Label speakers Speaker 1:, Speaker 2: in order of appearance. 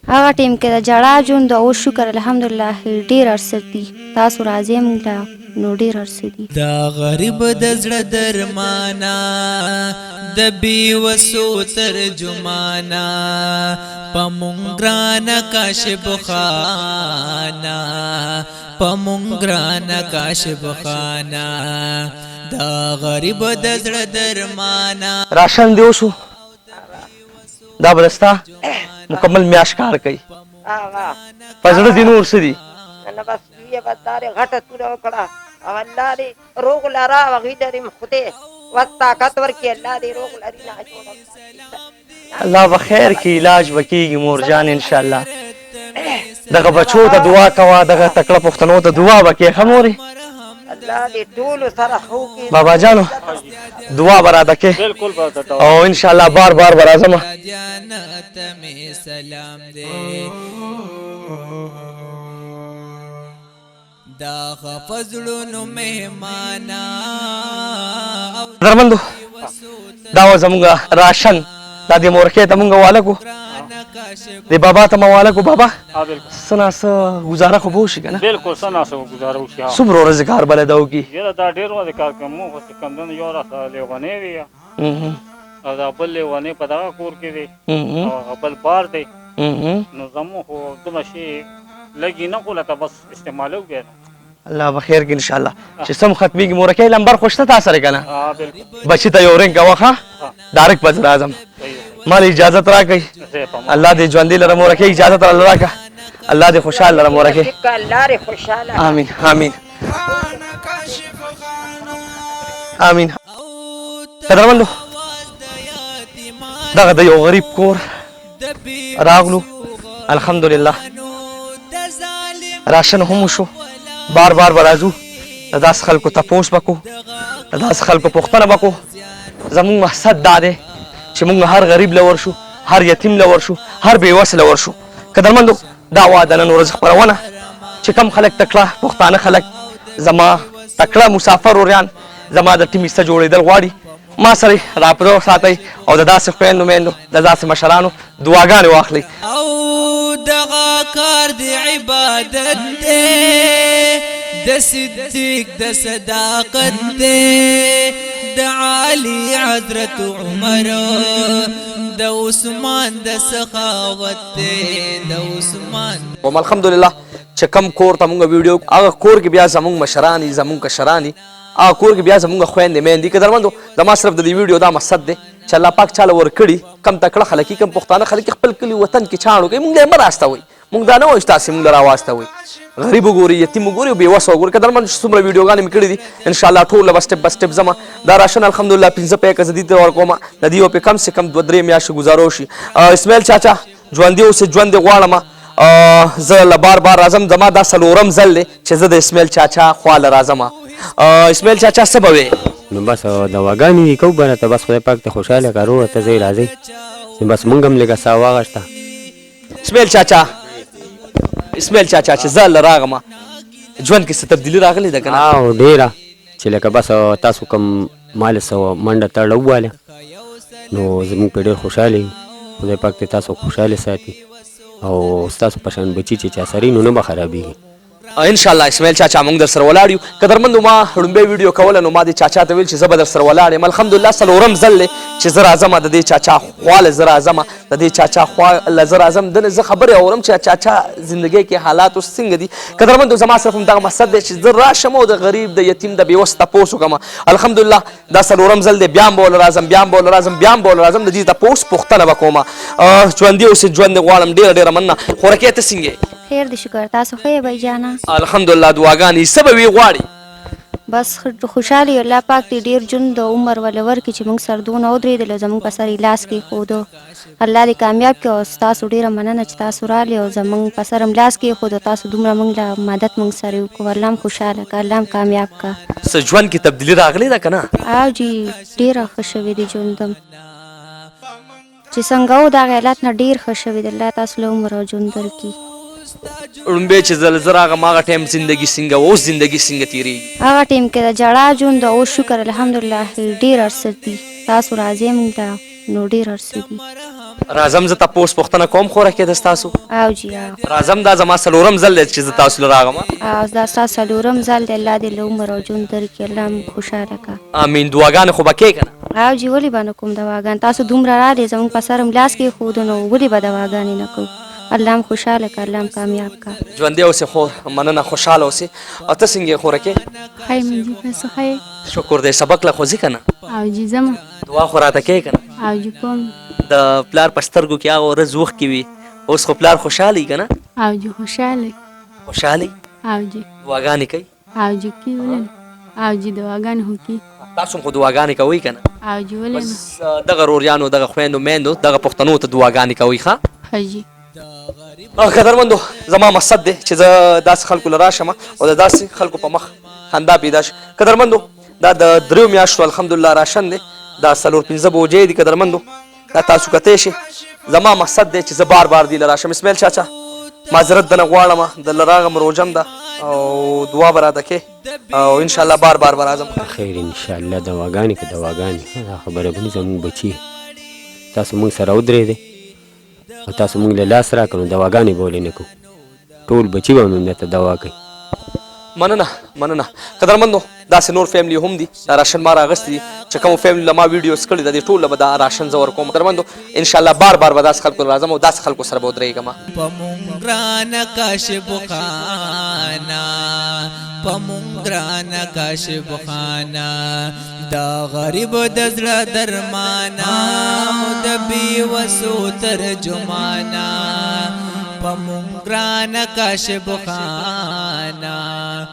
Speaker 1: هغه ټیم کې د جړا ژوند او شکر الحمدلله ډېر ارڅه دي. تاسو راځئ موږ له نو ډېر ارڅه دي.
Speaker 2: دا غریب د زړه درمانا د بیوسو ترجمانا پمونږ ګرانه کاشف خانا پمونږ ګرانه کاشف خانا دا غریب د زړه درمانا.
Speaker 3: راشن دیو شو دا بلستا مکمل میاش کار کوي پزړه دي نور څه دي
Speaker 4: نه بس یې بداره غټه توره وکړه او الله دې روغ لرا وغې درې خدای وخت طاقت ورکړي الله دې روغ لري نه جوړ
Speaker 3: الله بخیر کی علاج وکیږي مور جان ان شاء الله. دغه بچو ته دعا کوا دغه تکړه پښتنو ته دعا وکي خموري
Speaker 4: الله دې ټول سره خو کې
Speaker 3: بابا جانو دعا براته کې
Speaker 5: بالکل
Speaker 3: او ان شاء الله بار بار برازم
Speaker 2: جنت میں سلام دے دا غفزلونو مهمانا
Speaker 3: درمندو دا و زمونږ راشن دا د مورکې ته مونږ والکو د بابا ته موالکو بابا سنا س گزاره خو بوشي کنه
Speaker 5: بالکل سنا س گزاره وشي
Speaker 3: صبر روزګار بل داو کی
Speaker 5: یره دا ډیر وځ کار کوم خو کم دن یو راځه لیوانه وی او دا بل لیوانه په دا کور کې دی او بل بار دی نو زمو خو دمه شي لګی نه کوله بس استعمالو بیا
Speaker 3: الله بخیر کې ان شاء الله چې سم ختمي کی مورکې لمبر خوشته تاسو سره کنه
Speaker 5: بالکل
Speaker 3: بچی ته یو رنګ واخه ډایرک پز راځم مال اجازه راکړي الله دې ژوند لره مورکې اجازه تر الله راکړه الله دې خوشاله لره مورکې
Speaker 4: الله دې خوشاله
Speaker 3: امين امين امين. قدرمندو دغه د یو غریب کور راغلو الحمدلله راشن هم شو بار بار برازو داس خلکو تپوس بکو داس خلکو پختنه بکو زمون مقصد دا دی چې موږ هر غریب لور شو هر یتیم لور شو هر بیوس لور شو. قدرمندو دا واده نن ورځ خپرونه چې کم خلک تکړه پښتانه خلک زما تکړه مسافر اوریان زما د ټیم سره جوړېدل غواړي ما سره راپدو ساتي او د داسې خویندو میندو د داسې مشرانو دعاګانې واخلي
Speaker 2: او دغه کار د عبادت دی د صدیق د صداقت دی د علی حضرت عمر د عثمان د سخاوت دی د عثمان
Speaker 3: او الحمدلله چې کم کور ته مونږ ویډیو هغه کور کې بیا زمونږ مشرانی زمونږ کشرانی هغه کور کې بیا زمونږ خویندې میندې که درمندو زما صرف د دې ویډیو دا مقصد دی چې الله پاک چاله ورکړي کم تکړه خلک کم پښتانه خلک خپل کلي وطن کې چاڼو کوي مونږ له مر راستوي مونږ دا نه وایو چې تاسې مونږ له راواستوي غریب وګوري یتیم وګوري او بېوسه وګوري که درمند څومره ویډیوګانې مې کړي دي انشاءالله ټوله به سټپ به سټپ ځمه دا راشن الحمدلله 15 پیکه زه دې ته ورکوم د دې یو پې کم سے کم 2-3 میاشتې ګزارو شي. اسماعیل چاچا ژوندي اوسې ژوند دې غواړم زه له بار بار راځم زما دا څلورم ځل دی چې زه د اسماعیل چاچا خواله راځم. اسماعیل چاچا څه به وې
Speaker 6: نو بس دواګانې کو بنه ته بس خدای پاک ته خوشحاله کړو ته ځای راځي بس مونږ هم لږه سا واغشته.
Speaker 3: اسماعیل چاچا چې زه له راغم ژوند کې څه تبدیلي راغلې ده که نه؟
Speaker 6: او ډېره چې لکه بس تاسو کوم مال څه منډه تړه وواله نو زموږ پرې ډېر خوشحاله یو خدای پاک ته تاسو خوشحاله ساتي او ستاسو په شان بچي چې چا سري نو نه به خرابېږي
Speaker 3: ان شاء الله. اسماعیل چاچا موږ در سره ولاړ یو قدرمندو ما لومبۍ ویډیو کوله نو ما دې چاچا ته ویل چې زه به در سره ولاړ یم الحمدلله څلورم ځل دی چې زه راځم د دې چاچا خواله زه راځم د دې چاچا خواله زه راځم دنه زه خبرې اورم چې چاچا زندګۍ کې حالات اوس څنګه دي. قدرمندو زما صرف همدغه مقصد دی چې زه راشم او د غریب د یتیم د بېوس تپوس وکړم الحمدلله دا څلورم ځل دی بیا هم به وله راځم بیا هم به وله راځم بیا هم به وله راځم د دې تپوس پوښتنه به کوم ژوندي اوسې ژوند دې غواړم ډېره ډېره مننه. خورکې ته څنګه
Speaker 1: خیر دې شکر تاسو ښه یې بھائی جانا
Speaker 3: الحمدلله دعاګانې څه به وي غواړي
Speaker 1: بس خوشحالي الله پاک دې ډېر ژوند د عمر ولې ورکړي چې موږ سره دونه ودرېدلو زموږ په سر یې لاس کېښودو الله دې کامیاب کړي او ستاسو ډېره مننه چې تاسو رالې او زموږ په سر هم لاس کېښودو تاسو دومره موږ له مدد موږ سره وکړو الله هم خوشحاله کړه الله هم کامیاب کړه.
Speaker 3: څه ژوند کې تبدیلي راغلې ده که نه؟
Speaker 1: او جي ډېره ښه شوې دی ژوند هم چې څنګه و دغه حالت نه ډېر ښه شوې دی الله تاسو له عمر او ژوند درکړي.
Speaker 3: لومبۍ چې زه راغم هغه ټایم زندګي څنګه وه اوس زندګي څنګه تېرېږي؟
Speaker 1: هغه ټیم کې د جړا ژوند او شکر الحمدلله ډېر ارڅه دي. تاسو راځئ موږ له نو ډیر ارسي دي.
Speaker 3: راځم زه تاسو پوښتنه کوم خوره کې د تاسو
Speaker 1: او جی
Speaker 3: راځم دا زما څلورم ځل دی چې زه تاسو له راغم.
Speaker 1: او دا ستاسو څلورم ځل دی. الله دې له عمر او ژوند درکړي. الله مو خوشحاله کړه.
Speaker 3: امین. دعاګانې خو به کوې که نه؟
Speaker 1: او جی ولې به نه کوم دواګانې. تاسو دومره راغلې زموږ په سر هم لاس کېښودو نو ولې به دواګانې نه کوو. الله م خوشحاله کړه. الله م کامیاب کړه.
Speaker 3: ژوندی اوسې خور. مننه. خوشحاله اوسې. او ته څنګه یې خوره کې؟
Speaker 7: خیر منجي تاسو خیر؟
Speaker 3: شکر دی. سبق له خو ځي که نه؟
Speaker 7: او جي ځمه.
Speaker 3: دعا خو راته کوې که نه؟
Speaker 7: او جي کوم.
Speaker 3: د پلار په سترګو کې هغه ورځ اوښکې وي. اوس خو پلار خوشحاله وي که نه؟
Speaker 7: او جي خوشحاله.
Speaker 3: خوشحاله
Speaker 7: او جي
Speaker 3: دعاګانې کوي؟
Speaker 7: او جي کوي ولې نه؟ او جي دعاګانې هم کوي.
Speaker 3: تاسو هم خو دعاګانې کوئ که نه؟
Speaker 7: او جي ولې نه؟
Speaker 3: بس دغه روریانو دغه خویندو میندو دغه پښتنو ته دعاګانې کوئ ښه؟
Speaker 7: ښه جي.
Speaker 3: قدرمندو زما مقصد دی چې زه داسې خلکو له راشم او د داسې خلکو په مخ خندا پیدا شي. قدرمندو دا د 3 میاشتو الحمدلله راشن دی. دا 4-5 بوجې دي. قدرمندو دا تاسو کتی شي. زما مقصد دی چې زه بار بار دی له راشم. اسماعیل چاچا معذرت دنه غواړم د لراغم روجم ده او دعا به راته کې او انشاءالله بار بار به راځم.
Speaker 6: خیر انشاءالله. دواګانې که دواګانې دا خبره به نه زموږ بچي تاسو موږ سره ودرېدئ او تاسو موږ له لاس راکړو نو دواګانې به ولې نه کوو. ټول بچي به موږ درته دوا کوي.
Speaker 3: مننه مننه. قدرمندو داسې نور فیملی هم دي. دا راشن ما راغستی دي چې کوم فیملی له ما ویډیوز کړي دي ټول به دا راشن زه ورکوم. قدرمندو انشاءالله بار بار به داسې خلکو راځم او داسې خلکو سره به ودرېږم.
Speaker 2: په مونږ ګرانه کاشف خانه په مونږ ګرانه کاشف خانه دا غریب د زړه درمانه د بېوسو ترجمانه په مونږ ګرانه کاشف خانه